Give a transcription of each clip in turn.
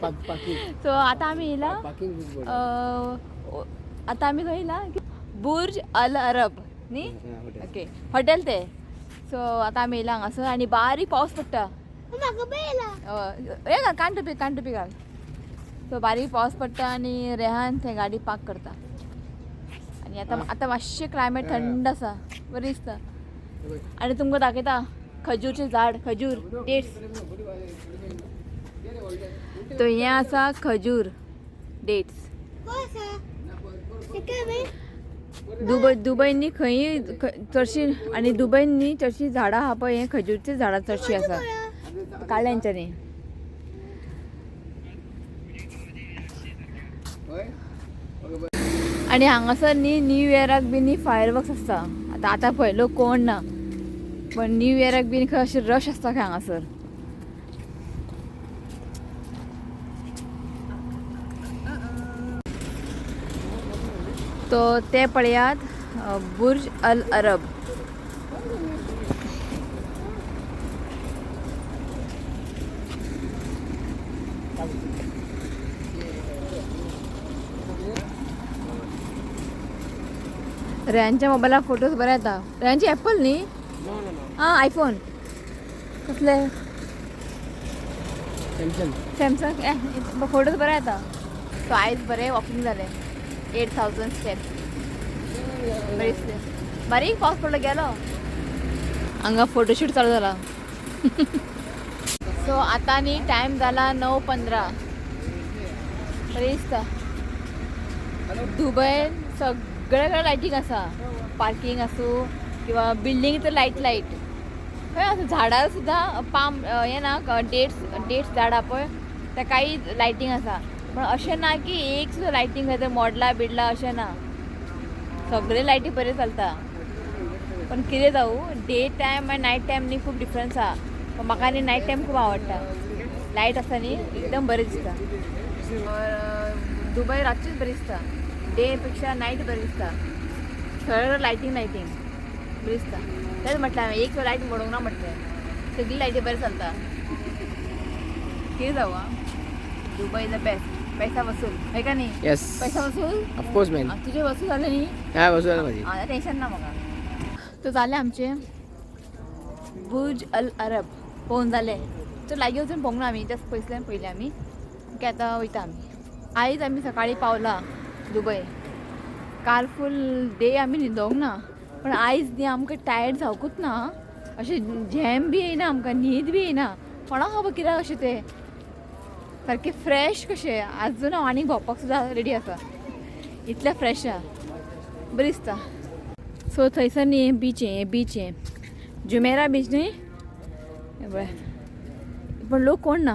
So आता आम्ही येला आता आम्ही खंयला बुर्ज अल अरब न्ही ओके हॉटेल ते. सो आता आम्ही येला हांगासर आनी बारीक पावस पडटा. हे कांटपी घाल. सो बारीक पावस पडटा आनी रेहान थंय गाडी पार्क करता. आनी आतां मातशें क्लायमेट थंड आसा बरी दिसता. आनी तुमकां दाखयता खजूरचें झाड खजूर डेट्स. तो हें आसा खजूर डेट्स. दुबय न्ही खंय चडशीं आनी दुबयन न्ही चडशीं झाडां आहा पळय हें खजूरचीं झाडां चडशीं आसा काडल्यांच्यांनी. आनी हांगासर न्ही न्यू इयराक बी न्ही फायरवर्क्स आसता. आतां पळय लोक कोण ना पण न्यू इयराक बी खंय अशें रश आसता खंय हांगासर. तो ते पळयात बुर्ज अल अरब. रेहानच्या मोबायलार फोटोज बरे येता. रेहानची एप्पल न्ही आं आयफोन कसले सॅमसंग फोटोज बरे येता. सो आयज बरें वॉकिंग जालें 8000 स्टेप्स बरें दिसलें. बारीक पावस पडलो गेलो हांगा फोटोशूट चालू जाला. सो आतां न्ही टायम जाला 9:15. बरें दिसता. दुबयन सगळे लायटींग आसा. पार्किंग आसूं किंवा बिल्डींग तर लायट खंय आसा. झाडां सुद्दां पाम हें ना डेट्स झाडां पळय ताकाय लायटींग आसा. पण अशें ना की एक सुद्दां लायटींग खंय मोडला बिडला अशें ना. सगळे लायटी बरे चलता. पण कितें जावं डे टायम आनी नायट टायम न्ही खूब डिफरन्स आहा. पण म्हाका न्ही नायट टायम खूब आवडटा. लायट आसा न्ही एकदम बरें दिसता. दुबय रातचीच बरी दिसता. डे पेक्षा नायट बरें दिसता. सगळें लायटींग बरी दिसता. तेच म्हटलें हांवें एक लायट मोडूंक ना म्हटलें. सगळी लायटी बरें चलता. कितें जावं दुबय इज द बेस्ट. पैसा वसूल है का नहीं? यस पैसा वसूल ऑफ कोर्स मॅन. तुझे वसूल झाले न्ही? हां वसूल झालं माझी. हां टेन्शन ना म्हाका. तो जालें आमचें बुर्ज अल अरब पळोवन जालें. तर लागीं वचून पळोवंक ना आमी जस्ट पयले आमी की आतां वयता आमी. आयज आमी सकाळीं पावला दुबय. काल फूल डे आमी न्हिदोंक ना. पण आयज न्ही आमकां टायर्ड जावंकूच ना. अशें झेम बी येयना आमकां न्हीद बी येयना. कोणाक खबर कित्याक अशें तें सारकें फ्रेश कशें. आजून हांव आनीक भोंवपाक सुद्दां रेडी आसा. इतलें फ्रेश आहा बरी दिसता. सो थंयसर न्ही हें बीच जुमेरा बीच न्ही पण लोक कोण ना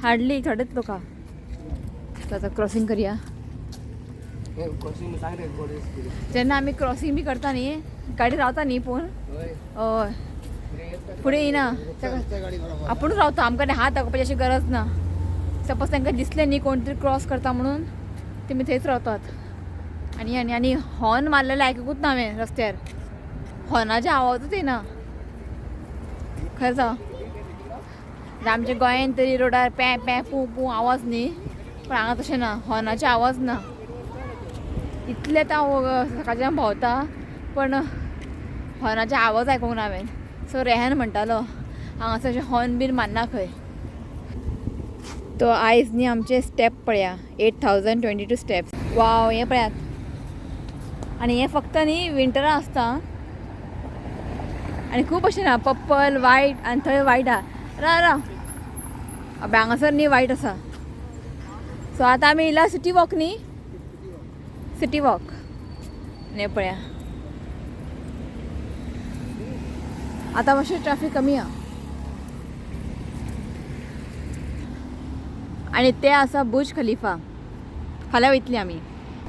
हार्डली थोडेच लोक आहा. आतां क्रॉसींग करया. जेन्ना आमी क्रॉसींग बी करता न्ही गाडी रावता न्ही पूण हय फुडें येयना आपुणूच रावता. आमकां हात दाखोवपाची अशी गरज ना. सपोज तांकां दिसलें न्ही कोण तरी क्रॉस करता म्हणून तेमी थंयच रावतात. आनी हॉर्न मारलेलें आयकूंकूच ना हांवें रस्त्यार. हॉर्नाचे आवाजूच येना खरें जावं. आमच्या गोंयान तरी रोडार पे पे पू पू आवाज न्ही पण हांगा तशें ना. हॉर्नाचे आवाज ना. इतलें हांव सकाळच्यान भोंवता पण हॉर्नाचे आवाज आयकूंक ना हांवें. सो रेहान म्हणटालो हांगासर अशें हॉर्न बीन मारना खंय. तो आयज न्ही आमचे स्टेप पळया 8022 स्टेप्स. वाव हें पळयात. आनी हें फक्त न्ही विंटरा आसता आनी खूब अशें ना पर्पल वायट आनी थंय वायट आहा. राव हांगासर न्ही वायट आसा. सो आतां आमी येयला सिटी वॉक न्ही सिटी वॉक. हें पळया आतां मातशें ट्रॅफीक कमी आहा. आनी ते आसा बुर्ज खलिफा. फाल्यां वयतलीं आमी.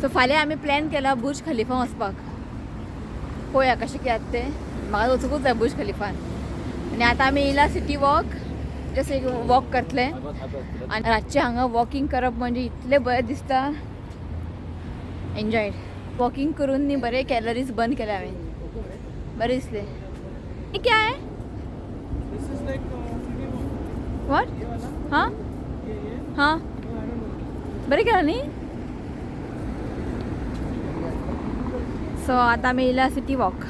सो फाल्यां आमी प्लॅन केला बुर्ज खलिफा वचपाक. पळोवया कशें कितें तें. म्हाका वचूंकूच जाय बुर्ज खलिफान. आनी आतां आमी येयला सिटी वॉक. जस्ट एक वॉक करतले आनी रातचें हांगा वॉकिंग करप म्हणजे इतलें बरें दिसता. एन्जॉयड. वॉकिंग करून न्ही बरें कॅलरीज बर्न केले हांवें. बरें दिसलें. क्या है व्हाट? हाँ हां बरे केलं नाही. सो आता आम्ही येला सिटी वॉक.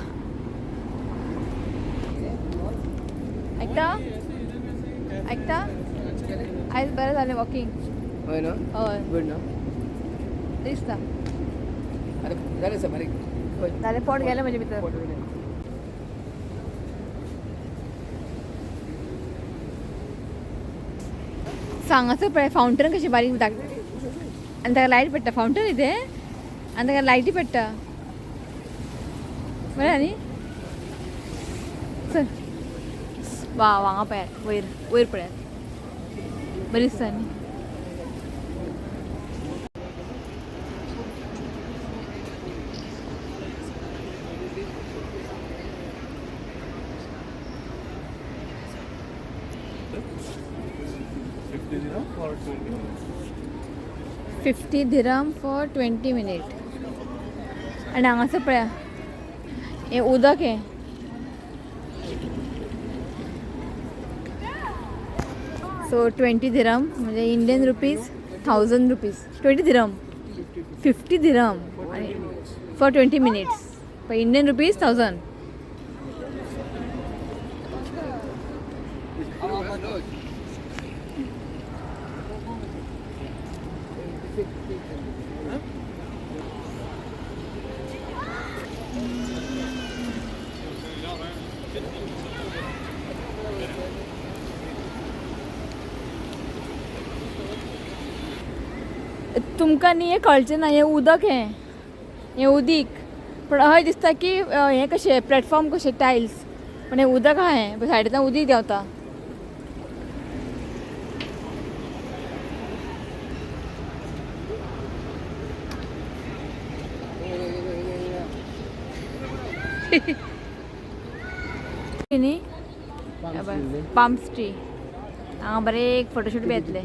ऐकता आज बरं झालं वॉकिंग. होय ना. होय गुड ना. दिसता अरे झालं समारी. होय झाले पोट गेलं म्हणजे मित्र. सांगायचं फाउंटन कशी बारीक दाख आणि त्याला लाईट पेट्टा फाउंटन इथे आणि त्याला लाईटी पेट्टा बरं आणि चल वा वांगा पळ्यात वयर पळ्यात बरीच दिसतानी. $50 for 20 minutes. आणि हांगासर पळया हे उदक आहे. सो 20 dirham म्हणजे Indian rupees 1000 rupees. 20 dirham 50 dirham आणि फॉर 20 minutes पण इंडियन रुपीज 1000. तुमकां न्ही हें कळचें ना. हें उदक हें उदीक पण हय दिसता की हें कशें प्लॅटफॉर्म कशें टायल्स पण हें उदक आहा. हें सायडींतल्यान उदीक देंवता. न्ही पाम ट्री हांगा बरें एक फोटोशूट बी येतलें.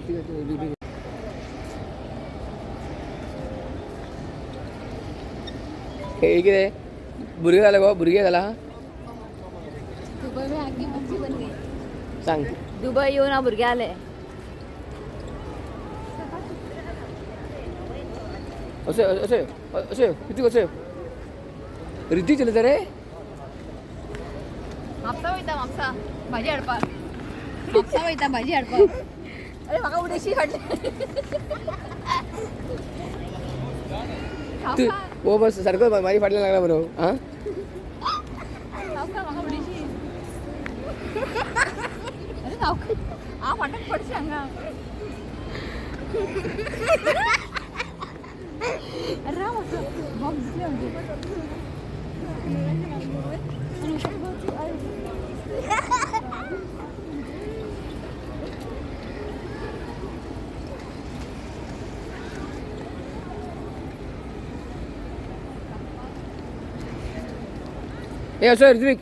हे कितें भुरगे जाला गो भुरगे जाला. दुबय आख्खी मच्छी बनली. सांग. दुबय येवन हांव भुरगे जाले. अशें अशें अशें कितें अशें रिती चलता रे. म्हापसा वयता म्हापसा भाजी हाडपाक. म्हापसा वयता भाजी हाडपाक. अरे म्हाका उडयशी हाडले. तू हो बस सारको माझी फाटल्यान लागला बरो. हां म्हाका उडयशी. अरे हांव फाटक पडशी हांगा. अरे राव असं बॉक्स दिसले म्हणजे हे असं Ritvik.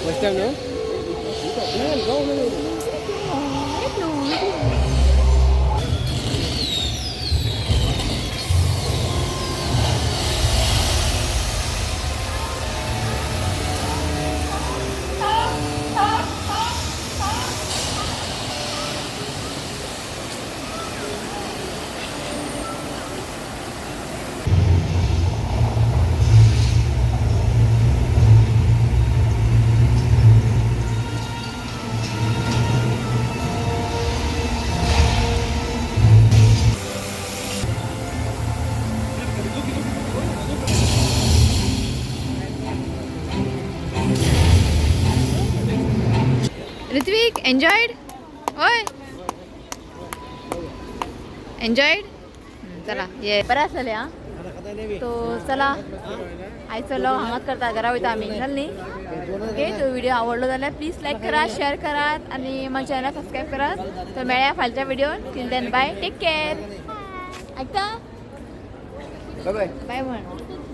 First time, no? Go. Ritvik enjoyed. होय एन्जॉयड. चला ये बरं असले. हां तो चला आयचं लॉग हांगाच करता घरा वयता आमी जालें न्ही ओके तो व्हिडिओ आवडलो जाल्यार प्लीज लायक करा शेअर करात आणि माझ्या चॅनल सबस्क्राईब करात तर मेळ्या फालच्या व्हिडिओन till then bye take care ऐकता बाय बाय बाय म्हण